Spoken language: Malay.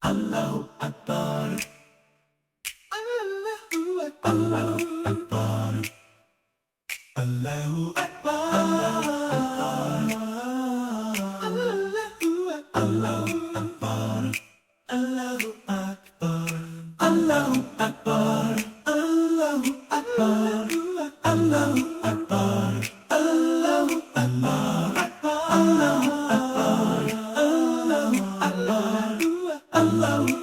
Allahu Akbar. Allahu Akbar. Allahu Akbar. Allahu Akbar. Allahu Akbar. Allahu Akbar. Allahu Akbar. Allahu Akbar. Allahu Akbar. Allahu Akbar. Allahu Akbar. Allahu